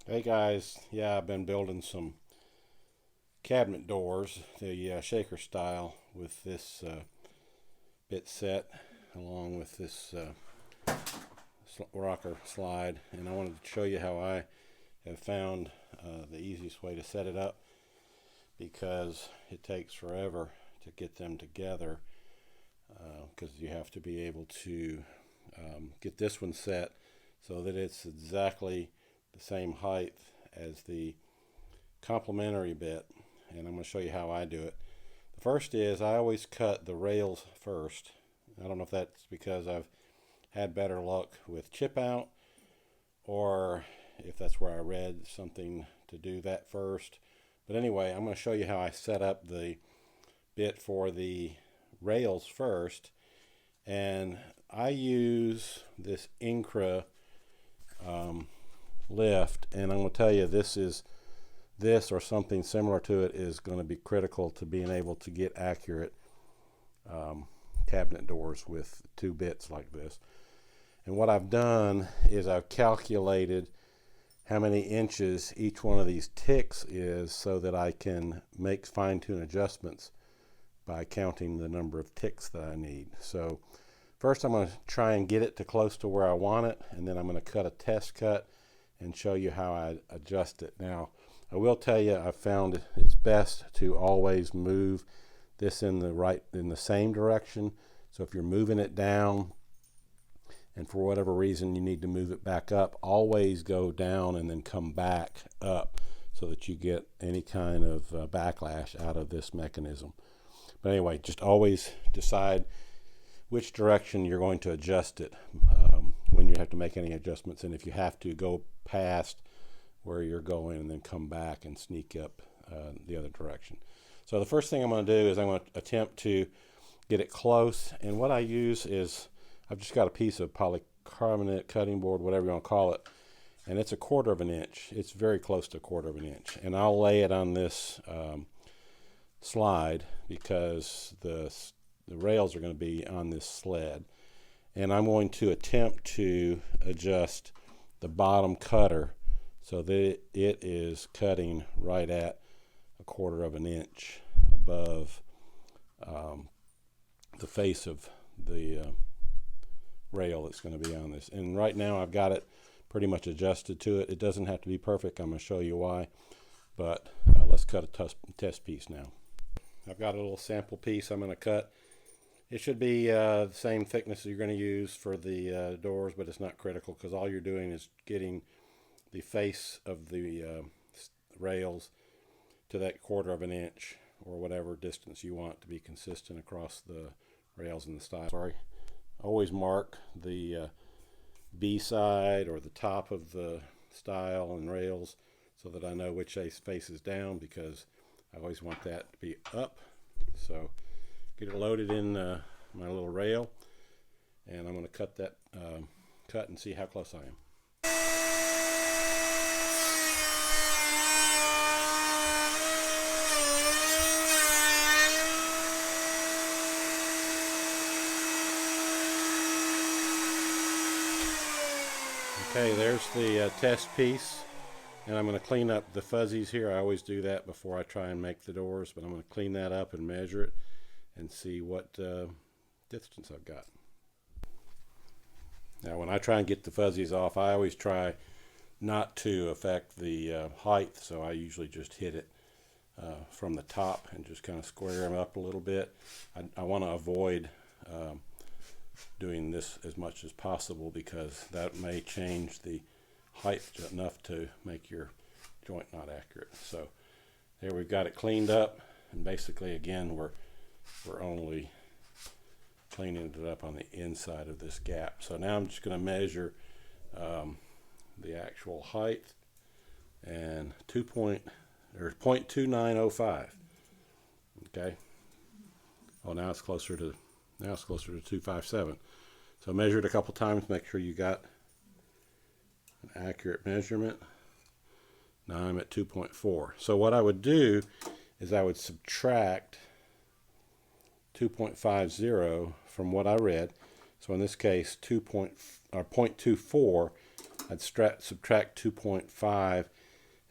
Hey guys, yeah, I've been building some cabinet doors, the shaker style, with this bit set along with this rocker slide, and I wanted to show you how I have found the easiest way to set it up because it takes forever to get them together because you have to be able to get this one set so that it's exactly the same height as the complementary bit, and I'm going to show you how I do it. The first is I always cut the rails first. I don't know if that's because I've had better luck with chip out or if that's where I read something to do that first. But anyway, I'm going to show you how I set up the bit for the rails first. And I use this Incra lift, and I'm going to tell you this or something similar to it is going to be critical to being able to get accurate cabinet doors with two bits like this. And what I've done is I've calculated how many inches each one of these ticks is so that I can make fine-tune adjustments by counting the number of ticks that I need. So first I'm going to try and get it to close to where I want it, and then I'm going to cut a test cut and show you how I adjust it. Now, I will tell you I found it's best to always move this in the same direction. So if you're moving it down and for whatever reason you need to move it back up, always go down and then come back up so that you get any kind of backlash out of this mechanism. But anyway, just always decide which direction you're going to adjust it when you have to make any adjustments, and if you have to, go past where you're going and then come back and sneak up the other direction. So the first thing I'm going to do is I'm going to attempt to get it close, and what I use is I've just got a piece of polycarbonate cutting board, whatever you want to call it, and it's 1/4 of an inch. It's very close to 1/4 of an inch, and I'll lay it on this slide because the rails are going to be on this sled, and I'm going to attempt to adjust the bottom cutter so that it is cutting right at 1/4 of an inch above the face of the rail that's going to be on this. And right now I've got it pretty much adjusted to it. It doesn't have to be perfect. I'm going to show you why, but let's cut a test piece now. I've got a little sample piece I'm going to cut. It should be the same thickness you're going to use for the doors, but it's not critical because all you're doing is getting the face of the rails to that 1/4 of an inch or whatever distance you want to be consistent across the rails and the stile. Sorry. Always mark the B side or the top of the stile and rails so that I know which face is down, because I always want that to be up. So get it loaded in my little rail, and I'm going to cut that cut and see how close I am. Okay, there's the test piece, and I'm going to clean up the fuzzies here. I always do that before I try and make the doors, but I'm going to clean that up and measure it and see what distance I've got. Now when I try and get the fuzzies off, I always try not to affect the height, so I usually just hit it from the top and just kind of square them up a little bit. I want to avoid doing this as much as possible because that may change the height enough to make your joint not accurate. So there, we've got it cleaned up, and basically again we're only cleaning it up on the inside of this gap. So now I'm just going to measure the actual height, and 0.2905. Okay. Oh, now it's closer to 257. So measure it a couple times, make sure you got an accurate measurement. Now I'm at 2.4. So what I would do is I would subtract 2.50 from what I read. So in this case, 0.24 I'd subtract 2.5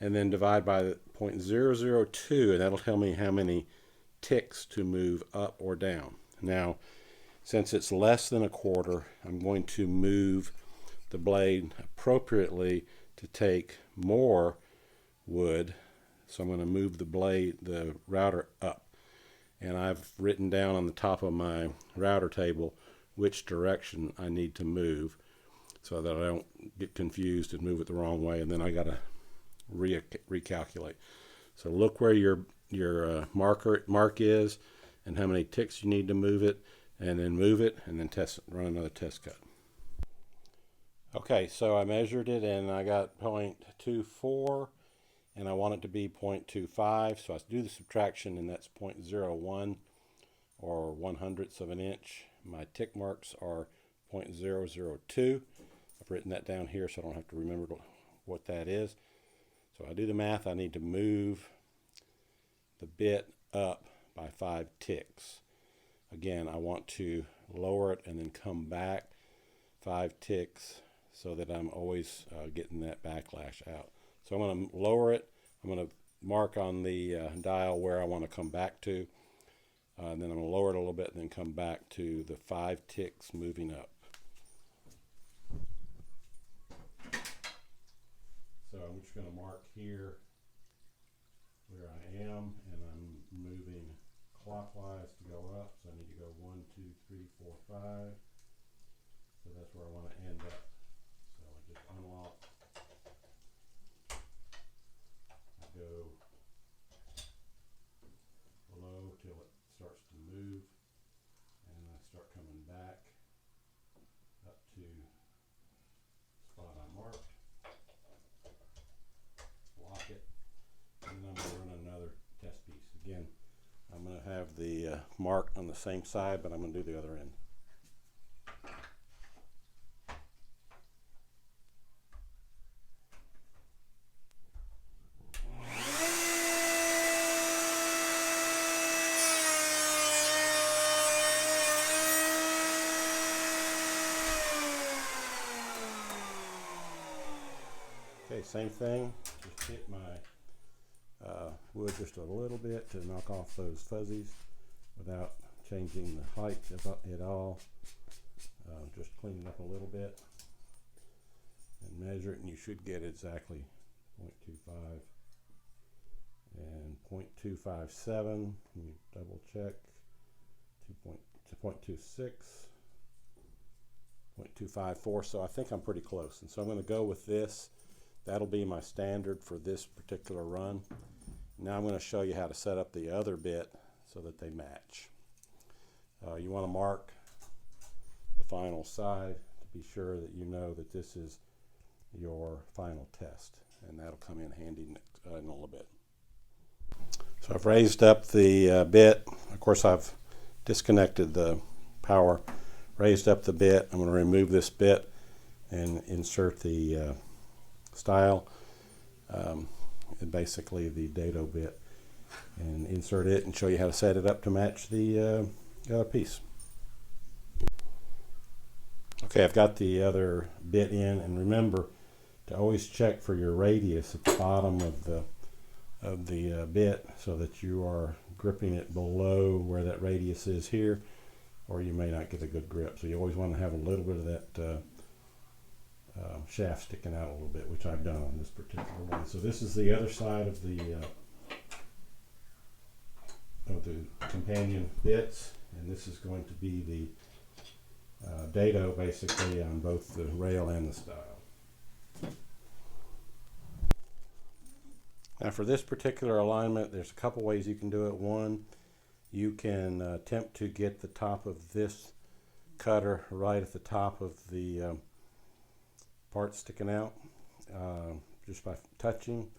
and then divide by 0.002, and that'll tell me how many ticks to move up or down. Now, since it's less than a quarter, I'm going to move the blade appropriately to take more wood. So I'm going to move the router up. And I've written down on the top of my router table which direction I need to move so that I don't get confused and move it the wrong way, and then I got to recalculate. So look where your mark is and how many ticks you need to move it, and then move it, and then run another test cut. Okay, so I measured it and I got 0.24, and I want it to be 0.25, so I do the subtraction, and that's 0.01 or 1/100th of an inch. My tick marks are 0.002. I've written that down here so I don't have to remember what that is. So I do the math. I need to move the bit up by 5 ticks. Again, I want to lower it and then come back 5 ticks so that I'm always getting that backlash out. So I'm going to lower it. I'm going to mark on the dial where I want to come back to. And then I'm going to lower it a little bit and then come back to the 5 ticks moving up. So I'm just going to mark here where I am, and I'm moving clockwise to go up. So I need to go 1, 2, 3, 4, 5. So that's where I want to end up. So I just unlock. I go below till it starts to move, and I start coming back up to the spot I marked. Lock it, and then I'm going to run another test piece. Again, I'm going to have the mark on the same side, but I'm going to do the other end. Okay, same thing, just hit my wood just a little bit to knock off those fuzzies without changing the height at all. Just clean it up a little bit and measure it, and you should get exactly 0.25 and 0.257. Let me double check. 0.26, 0.254. So I think I'm pretty close, and so I'm going to go with this. That'll be my standard for this particular run. Now I'm going to show you how to set up the other bit so that they match. You want to mark the final side to be sure that you know that this is your final test, and that'll come in handy in a little bit. So I've raised up the bit. Of course, I've disconnected the power, raised up the bit. I'm going to remove this bit and insert the style, and basically the dado bit, and insert it and show you how to set it up to match the piece. Okay, I've got the other bit in, and remember to always check for your radius at the bottom of the bit so that you are gripping it below where that radius is here, or you may not get a good grip. So you always want to have a little bit of that shaft sticking out a little bit, which I've done on this particular one. So this is the other side of the companion bits, and this is going to be the dado basically on both the rail and the style. Now for this particular alignment, there's a couple ways you can do it. One, you can attempt to get the top of this cutter right at the top of the part sticking out just by touching.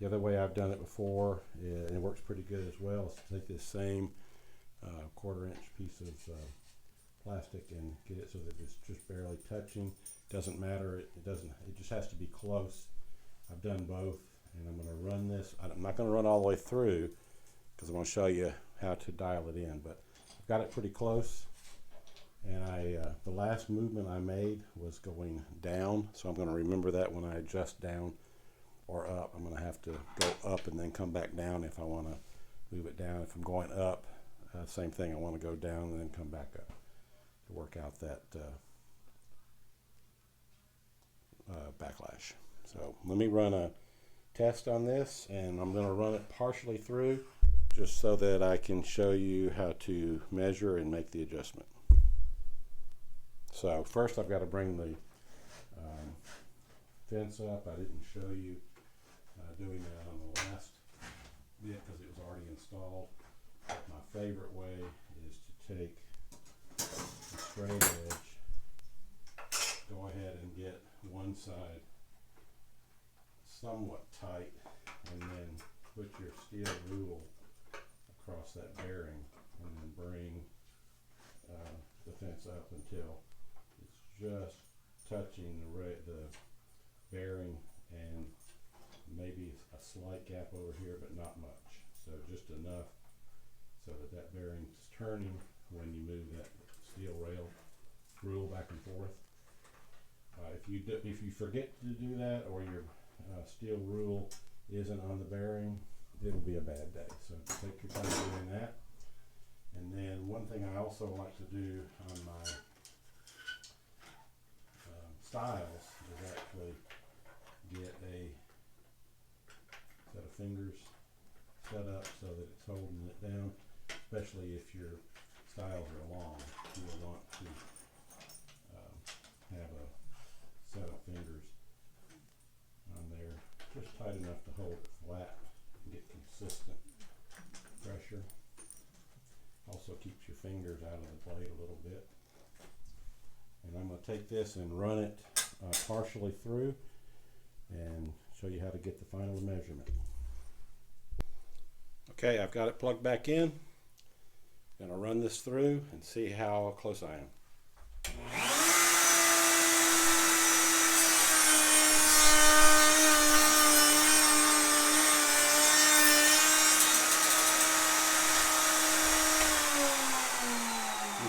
The other way I've done it before, and it works pretty good as well, is to take this same 1/4 inch piece of plastic and get it so that it's just barely touching. Doesn't matter, it just has to be close. I've done both, and I'm going to run this. I'm not going to run all the way through because I'm going to show you how to dial it in, but I've got it pretty close. And the last movement I made was going down, so I'm going to remember that when I adjust down or up. I'm going to have to go up and then come back down if I want to move it down. If I'm going up, same thing, I want to go down and then come back up to work out that backlash. So let me run a test on this, and I'm going to run it partially through just so that I can show you how to measure and make the adjustment. So first I've got to bring the fence up. I didn't show you doing that on the last bit because it was already installed. My favorite way is to take a straight edge, go ahead and get one side somewhat tight, and then put your steel rule across that bearing and then bring the fence up until it's just touching the bearing and maybe a slight gap over here, but not much. So just enough so that that bearing is turning when you move that steel rule back and forth. If you forget to do that, or your steel rule isn't on the bearing, it'll be a bad day. So take your time doing that. And then one thing I also like to do on my stiles is actually get a set of fingers set up so that it's holding it down, especially if your stiles are long. You will want to have a set of fingers on there just tight enough to hold it flat and get consistent pressure. Also keeps your fingers out of the blade a little bit. And I'm going to take this and run it partially through and show you how to get the final measurement. Okay, I've got it plugged back in. I'm going to run this through and see how close I am.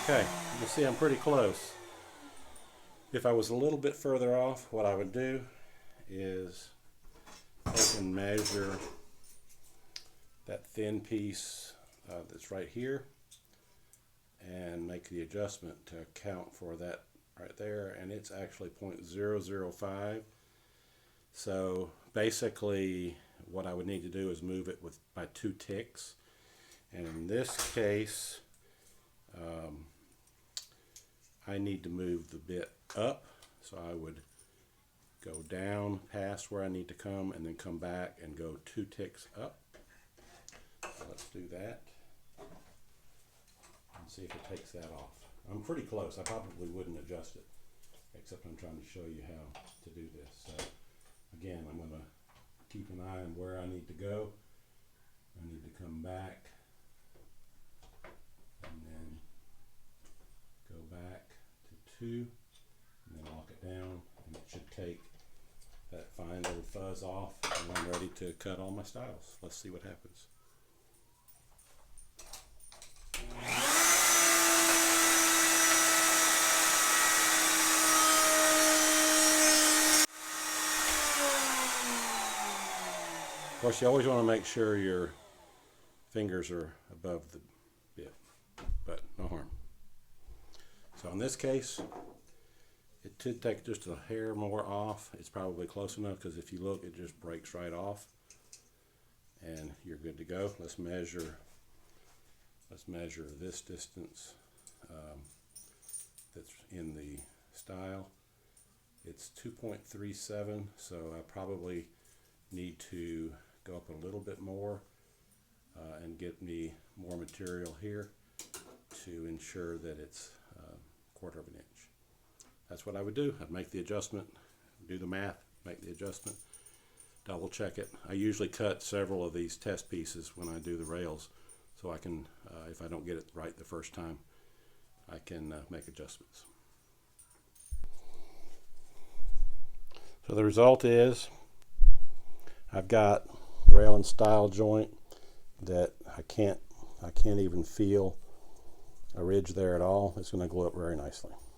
Okay, you see I'm pretty close. If I was a little bit further off, what I would do is take and measure that thin piece that's right here and make the adjustment to account for that right there, and it's actually 0.005. So basically what I would need to do is move it by 2 ticks, and in this case I need to move the bit up, so I would go down past where I need to come and then come back and go 2 ticks up. So let's do that and see if it takes that off. I'm pretty close. I probably wouldn't adjust it, except I'm trying to show you how to do this. So again, I'm going to keep an eye on where I need to go. I need to come back and then go back to 2 and then lock it down, and it should take that fine little fuzz off, and I'm ready to cut all my stiles. Let's see what happens. Of course, you always want to make sure your fingers are above the bit, but no harm. So in this case, it should take just a hair more off. It's probably close enough, because if you look, it just breaks right off, and you're good to go. Let's measure this distance that's in the stile. It's 2.37, so I probably need to go up a little bit more and get me more material here to ensure that it's 1/4 of an inch. That's what I would do. I'd make the adjustment, do the math, make the adjustment, double check it. I usually cut several of these test pieces when I do the rails, so I can, if I don't get it right the first time, I can make adjustments. So the result is I've got rail and stile joint that I can't even feel a ridge there at all, it's going to glue up very nicely.